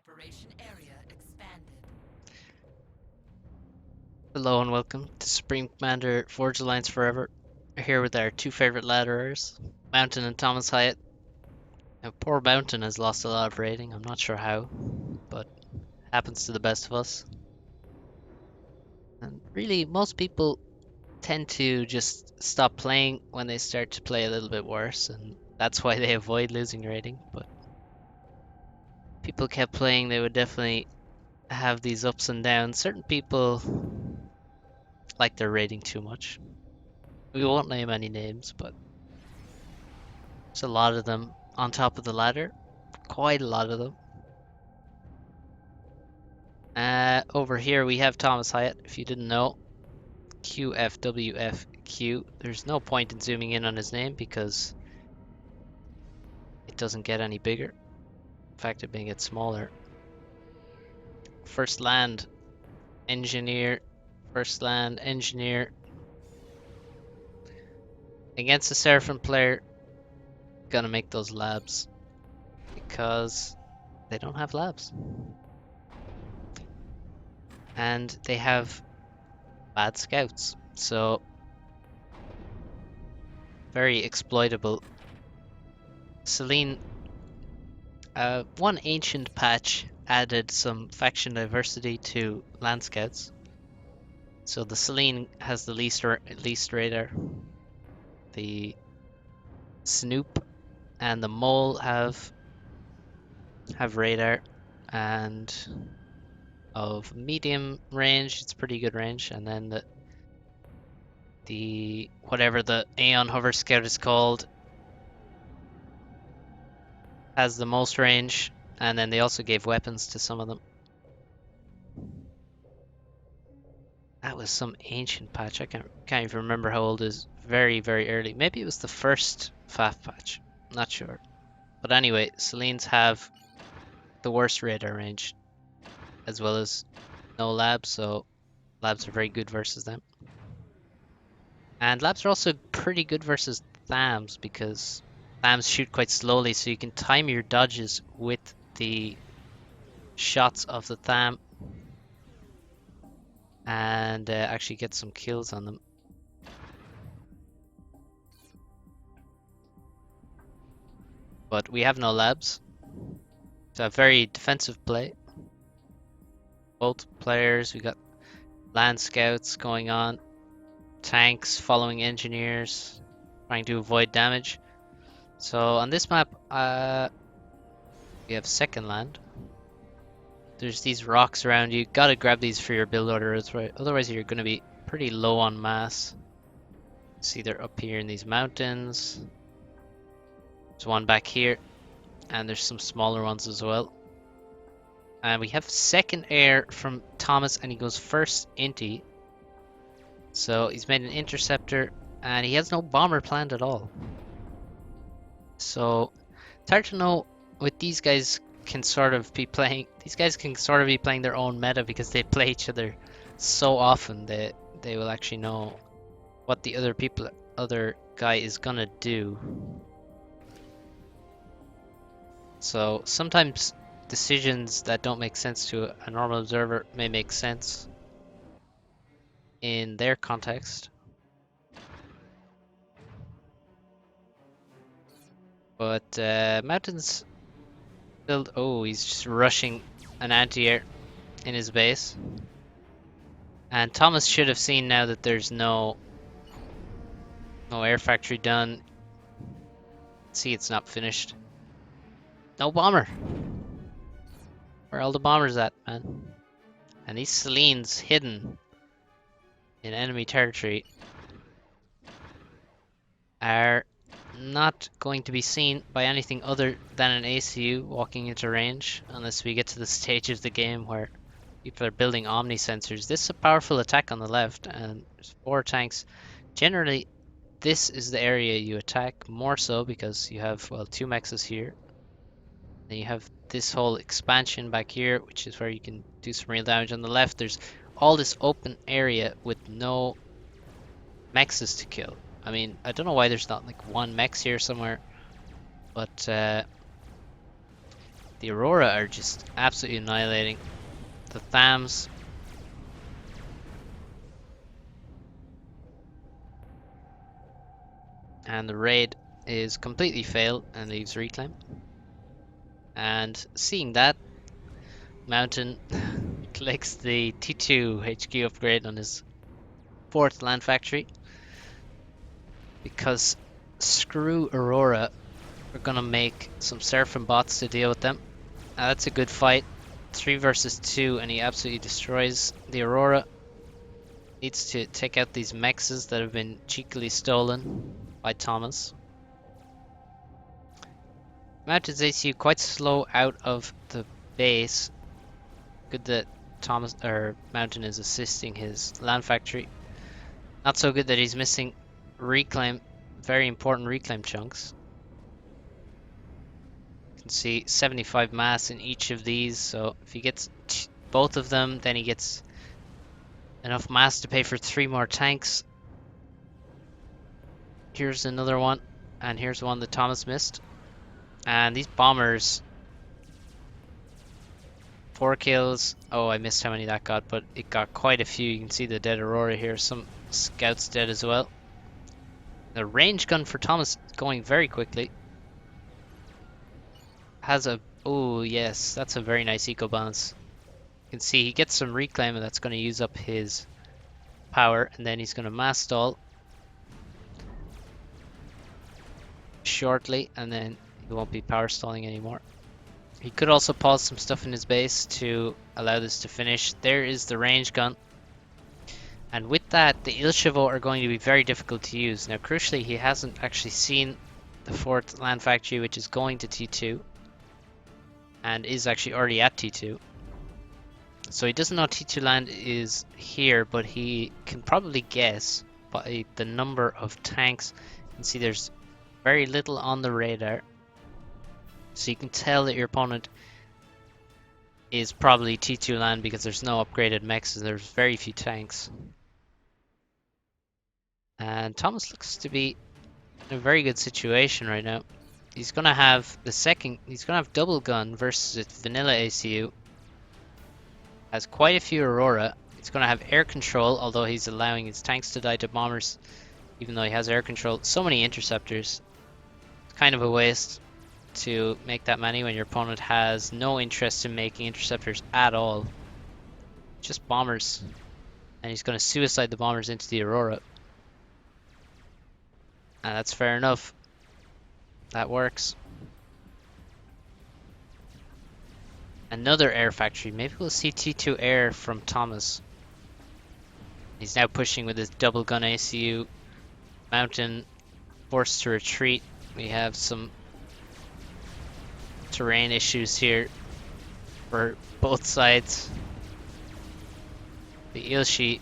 Operation area expanded. Hello and welcome to Supreme Commander Forge Alliance Forever. We're here with our two favorite ladderers, Mountain and Thomas Hyatt. Now, poor Mountain has lost a lot of rating. I'm not sure how, but happens to the best of us. And really, most people tend to just stop playing when they start to play a little bit worse, and that's why they avoid losing rating. But people kept playing, they would definitely have these ups and downs. Certain people like their rating too much. We won't name any names, but there's a lot of them on top of the ladder. Quite a lot of them. Over here we have Thomas Hyatt, if you didn't know. QFWFQ. There's no point in zooming in on his name because it doesn't get any bigger. In fact, it may get smaller. First land, engineer. First land, engineer. Against a Seraphim player, gonna make those labs because they don't have labs. And they have bad scouts, so very exploitable. Selene, one ancient patch added some faction diversity to land scouts. So the Selene has the least radar. The Snoop and the Mole have radar, and of medium range, it's pretty good range. And then the whatever the Aeon Hover Scout is called has the most range, and then they also gave weapons to some of them. That was some ancient patch. I can't even remember how old it is. Very, very early. Maybe it was the first FAF patch. Not sure. But anyway, Selene's have the worst radar range, as well as no labs, so labs are very good versus them. And labs are also pretty good versus Thams, because Thams shoot quite slowly, so you can time your dodges with the shots of the Tham and actually get some kills on them. But we have no labs. It's a very defensive play. Both players, we got land scouts going on, tanks following engineers, trying to avoid damage. So on this map, we have second land. There's these rocks around you. Gotta grab these for your build order, otherwise you're gonna be pretty low on mass. See, they're up here in these mountains. There's one back here, and there's some smaller ones as well. And we have second air from Thomas, and he goes first Inti. So he's made an interceptor, and he has no bomber planned at all. So it's hard to know what these guys can sort of be playing. These guys can sort of be playing their own meta because they play each other so often that they will actually know what the other guy is gonna do. So sometimes decisions that don't make sense to a normal observer may make sense in their context. But Mountain's build. Oh, he's just rushing an anti-air in his base. And Thomas should have seen now that there's no air factory done. See, it's not finished. No bomber. Where are all the bombers at, man? And these Selene's hidden in enemy territory are not going to be seen by anything other than an ACU walking into range, unless we get to the stage of the game where people are building Omni sensors. This is a powerful attack on the left, and there's 4 tanks. Generally, this is the area you attack more so because you have, well, 2 mexes here. Then you have this whole expansion back here, which is where you can do some real damage. On the left, there's all this open area with no mexes to kill. I mean, I don't know why there's not like one mex here somewhere, but The Aurora are just absolutely annihilating the Thams. And the raid is completely failed and leaves reclaim. And seeing that, Mountain clicks the T2 HQ upgrade on his 4th land factory. Because screw Aurora, we're gonna make some Seraphim bots to deal with them. That's a good fight. 3 versus 2, and he absolutely destroys the Aurora. Needs to take out these mexes that have been cheekily stolen by Thomas. Mountain's ACU quite slow out of the base. Good that Thomas or Mountain is assisting his land factory. Not so good that he's missing reclaim, very important reclaim chunks. You can see 75 mass in each of these, so if he gets both of them, then he gets enough mass to pay for 3 more tanks. Here's another one, and here's one that Thomas missed. And these bombers, 4 kills. Oh, I missed how many that got, but it got quite a few. You can see the dead Aurora here. Some scouts dead as well. The range gun for Thomas going very quickly. Has a... Oh, yes, that's a very nice eco balance. You can see he gets some reclaim, and that's going to use up his power. And then he's going to mass stall shortly, and then he won't be power stalling anymore. He could also pause some stuff in his base to allow this to finish. There is the range gun. And with that, the Ilchevo are going to be very difficult to use. Now, crucially, he hasn't actually seen the 4th land factory, which is going to T2. And is actually already at T2. So he doesn't know T2 land is here, but he can probably guess by the number of tanks. You can see there's very little on the radar. So you can tell that your opponent is probably T2 land because there's no upgraded mechs and there's very few tanks. And Thomas looks to be in a very good situation right now. He's gonna have he's gonna have double gun versus its vanilla ACU. Has quite a few Aurora. He's gonna have air control, although he's allowing his tanks to die to bombers, even though he has air control. So many interceptors. It's kind of a waste to make that many when your opponent has no interest in making interceptors at all. Just bombers. And he's going to suicide the bombers into the Aurora. And that's fair enough. That works. Another air factory. Maybe we'll see T2 air from Thomas. He's now pushing with his double gun ACU. Mountain forced to retreat. We have some terrain issues here for both sides. The Ilshi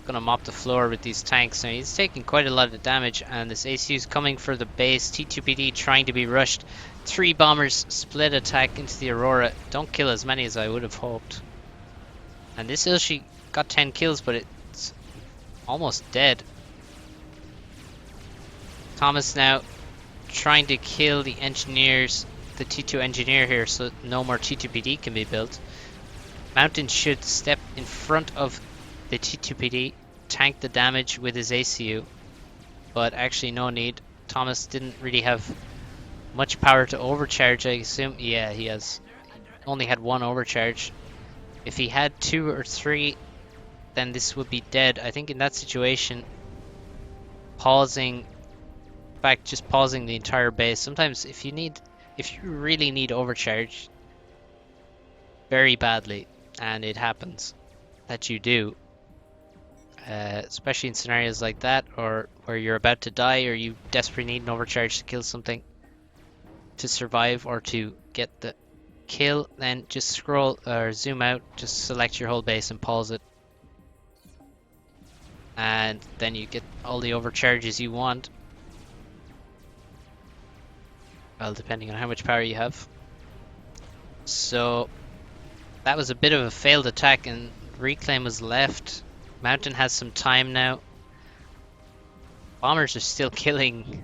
gonna mop the floor with these tanks. Now he's taking quite a lot of damage, and this ACU is coming for the base. T2PD trying to be rushed. 3 bombers split attack into the Aurora. Don't kill as many as I would have hoped. And this Ilshi got 10 kills, but it's almost dead. Thomas now trying to kill the engineers, the T2 engineer here, so no more T2PD can be built. Mountain should step in front of the T2PD, tank the damage with his ACU, but actually no need. Thomas didn't really have much power to overcharge, I assume. Yeah, he has only had 1 overcharge. If he had 2 or 3, then this would be dead. I think in that situation, just pausing the entire base. Sometimes if you really need overcharge very badly, and it happens that you do, especially in scenarios like that, or where you're about to die, or you desperately need an overcharge to kill something to survive or to get the kill, then just scroll or zoom out, just select your whole base and pause it, and then you get all the overcharges you want. Well, depending on how much power you have. So that was a bit of a failed attack, and reclaim was left. Mountain has some time now. Bombers are still killing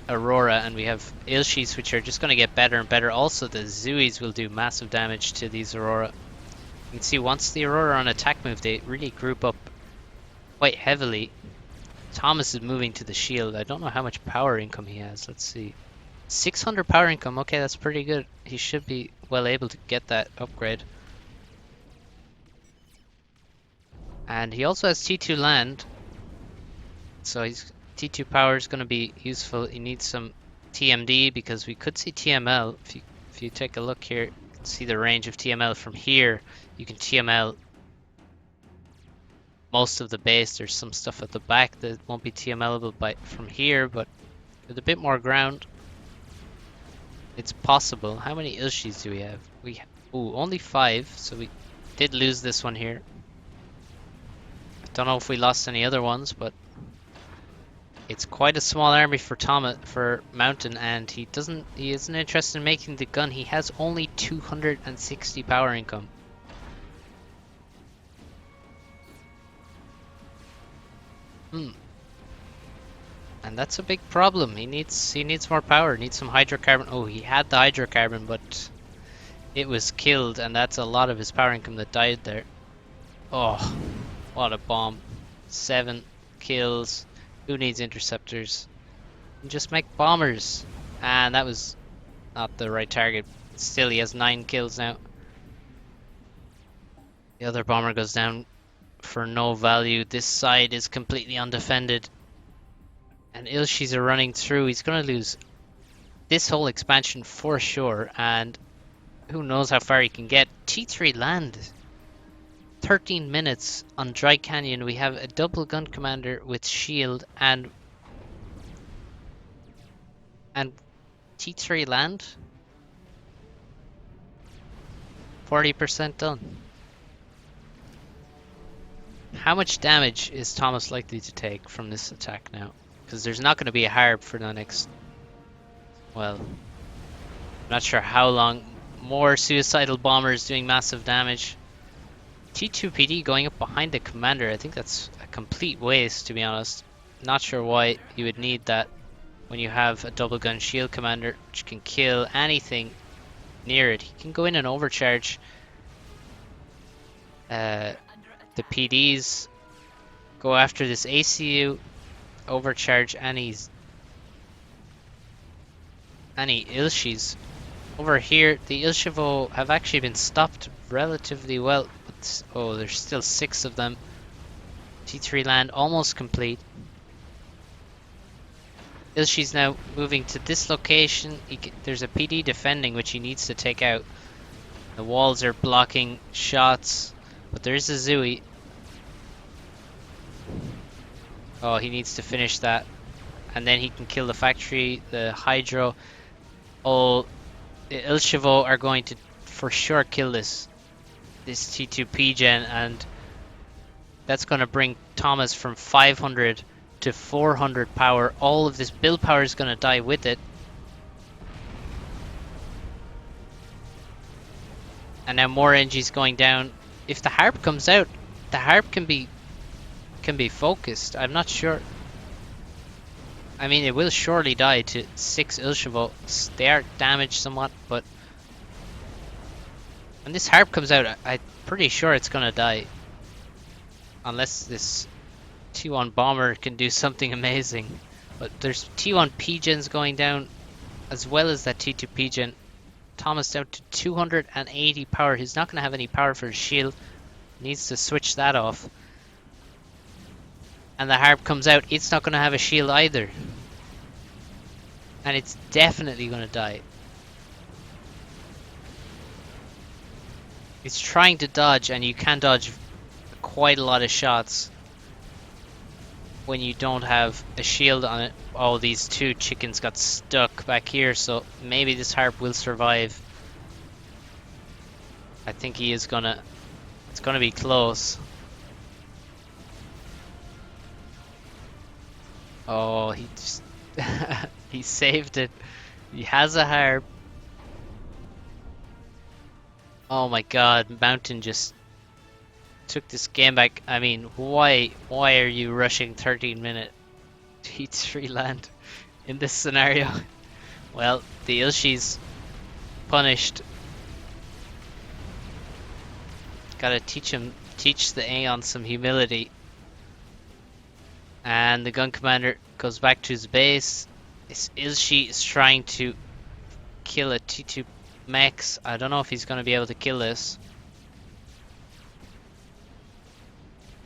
Aurora, and we have Ilshis, which are just going to get better and better. Also, the Zuis will do massive damage to these Aurora. You can see once the Aurora on attack move, they really group up quite heavily. Thomas is moving to the shield. I don't know how much power income he has. Let's see. 600 power income. Okay, that's pretty good. He should be well able to get that upgrade. And he also has T2 land. So his T2 power is going to be useful. He needs some TMD because we could see TML. If you take a look here, you can see the range of TML from here. You can TML most of the base. There's some stuff at the back that won't be TMLable from here, but with a bit more ground, it's possible. How many Ilshis do we have? Only 5, so we did lose this one here. I don't know if we lost any other ones, but it's quite a small army for Mountain, and he isn't interested in making the gun. He has only 260 power income. And that's a big problem. He needs more power. Needs some hydrocarbon. Oh, he had the hydrocarbon, but it was killed, and that's a lot of his power income that died there. Oh, what a bomb! 7 kills. Who needs interceptors? Just make bombers. And that was not the right target. Still, he has 9 kills now. The other bomber goes down for no value. This side is completely undefended. And Ilshis are running through. He's going to lose this whole expansion for sure. And who knows how far he can get. T3 land. 13 minutes on Dry Canyon. We have a double gun commander with shield and T3 land. 40% done. How much damage is Thomas likely to take from this attack now? Because there's not going to be a harp for the next, well, I'm not sure how long. More suicidal bombers doing massive damage. T2PD going up behind the commander. I think that's a complete waste, to be honest. Not sure why you would need that when you have a double gun shield commander which can kill anything near it. He can go in and overcharge the PDs, go after this ACU, overcharge any Ilshis. Over here, the Ilshivo have actually been stopped relatively well. But, oh, there's still 6 of them. T3 land almost complete. Ilshi's now moving to this location. There's a PD defending, which he needs to take out. The walls are blocking shots, but there is a Zui. Oh, he needs to finish that. And then he can kill the factory, the Hydro. Oh, the Ilshivo are going to for sure kill this T2 Gen, and that's going to bring Thomas from 500 to 400 power. All of this build power is going to die with it. And now more NG's going down. If the harp comes out, the harp can be focused. I'm not sure. I mean, it will surely die to 6 Ilshivo. They are damaged somewhat, but when this harp comes out, I'm pretty sure it's gonna die. Unless this T1 bomber can do something amazing. But there's T1 P-Gens going down, as well as that T2 P-Gen. Thomas down to 280 power. He's not gonna have any power for his shield. Needs to switch that off. And the harp comes out, it's not going to have a shield either. And it's definitely going to die. It's trying to dodge, and you can dodge quite a lot of shots when you don't have a shield on it. Oh, these 2 chickens got stuck back here, so maybe this harp will survive. I think he is gonna... It's gonna be close. Oh, he just he saved it. He has a harp. Oh my god, Mountain just took this game back. I mean, why are you rushing 13-minute T3 land? in this scenario. Well, the Ilshi's punished. Gotta teach the Aeon some humility. And the gun commander goes back to his base. Ilshi is trying to kill a T2 Mex. I don't know if he's gonna be able to kill this.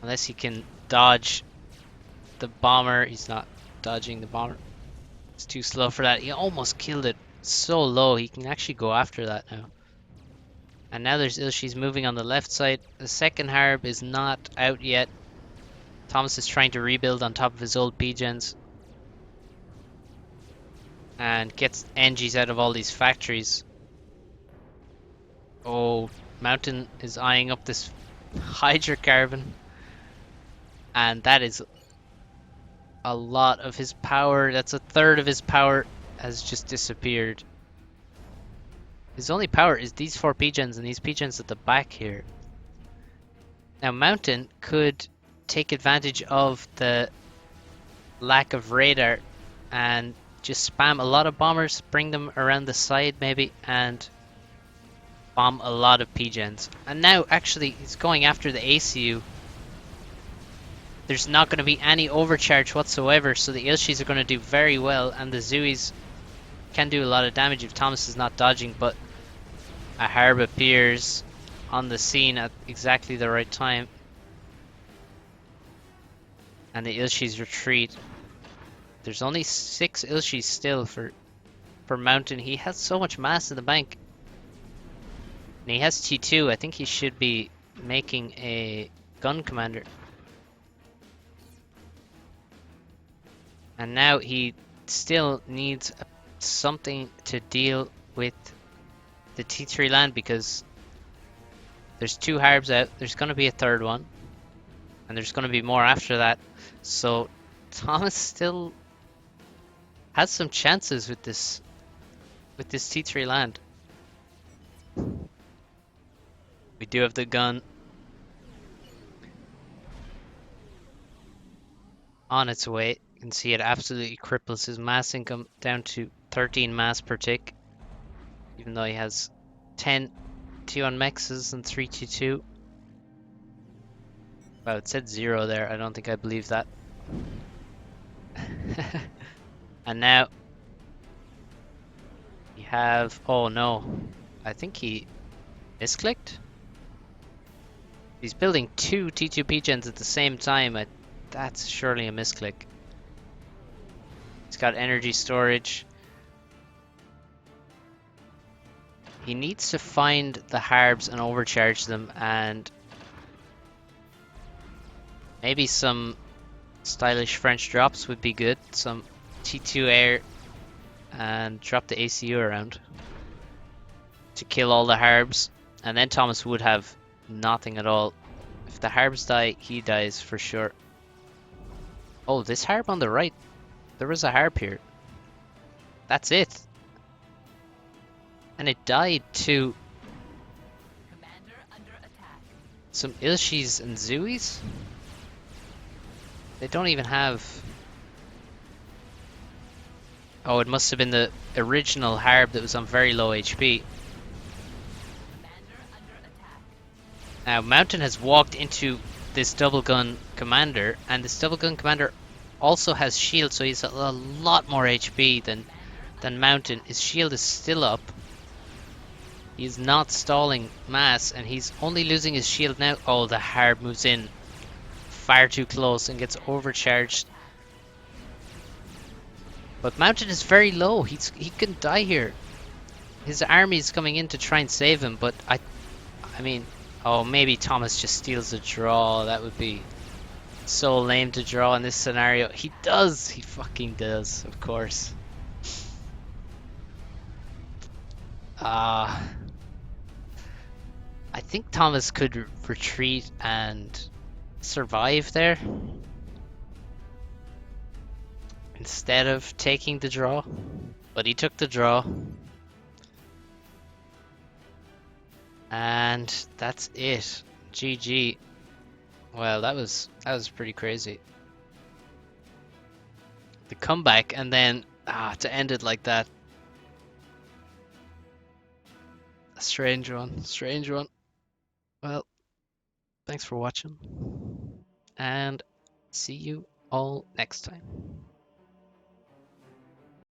Unless he can dodge the bomber. He's not dodging the bomber. It's too slow for that. He almost killed it. So low. He can actually go after that now. And now there's Ilshi's moving on the left side. The second harb is not out yet. Thomas is trying to rebuild on top of his old P-gens. And gets NGs out of all these factories. Oh, Mountain is eyeing up this hydrocarbon. And that is a lot of his power. That's a third of his power has just disappeared. His only power is these 4 P-gens and these P-gens at the back here. Now Mountain could take advantage of the lack of radar and just spam a lot of bombers, bring them around the side maybe, and bomb a lot of P-gens. And now actually he's going after the ACU. There's not going to be any overcharge whatsoever, so the Ilshis are going to do very well, and the Zuis can do a lot of damage if Thomas is not dodging, but a harb appears on the scene at exactly the right time. And the Ilshis retreat. There's only 6 Ilshis still for Mountain. He has so much mass in the bank. And he has T2. I think he should be making a gun commander. And now he still needs something to deal with the T3 land because there's 2 harbs out. There's going to be a third one. And there's going to be more after that. So Thomas still has some chances with this T3 land. We do have the gun on its way. You can see it absolutely cripples his mass income down to 13 mass per tick. Even though he has 10 T1 mexes and 3 T2. Wow, it said 0 there. I don't think I believe that. And now we have... Oh no. I think he misclicked. He's building 2 T2 P-gens at the same time. That's surely a misclick. He's got energy storage. He needs to find the harbs and overcharge them, and maybe some stylish French drops would be good. Some T2 air and drop the ACU around to kill all the harbs, and then Thomas would have nothing at all. If the harbs die, he dies for sure. Oh, this harb on the right. There was a harb here. That's it. And it died to Commander under attack. some Ilshis and Zuis. They don't even have... Oh, it must have been the original harb that was on very low HP. Commander under attack. Now, Mountain has walked into this double gun commander, and this double gun commander also has shield, so he's a lot more HP than Mountain. His shield is still up. He's not stalling mass, and he's only losing his shield now. Oh, the harb moves in far too close and gets overcharged. But Mountain is very low. He can die here. His army is coming in to try and save him, but I mean, oh, maybe Thomas just steals a draw. That would be so lame to draw in this scenario. He does. He fucking does, of course. I think Thomas could retreat and survive there instead of taking the draw, but he took the draw, and that's it. GG. Well, that was pretty crazy. The comeback, and then Ah, to end it like that. A strange one. Strange one. Well, thanks for watching. And see you all next time.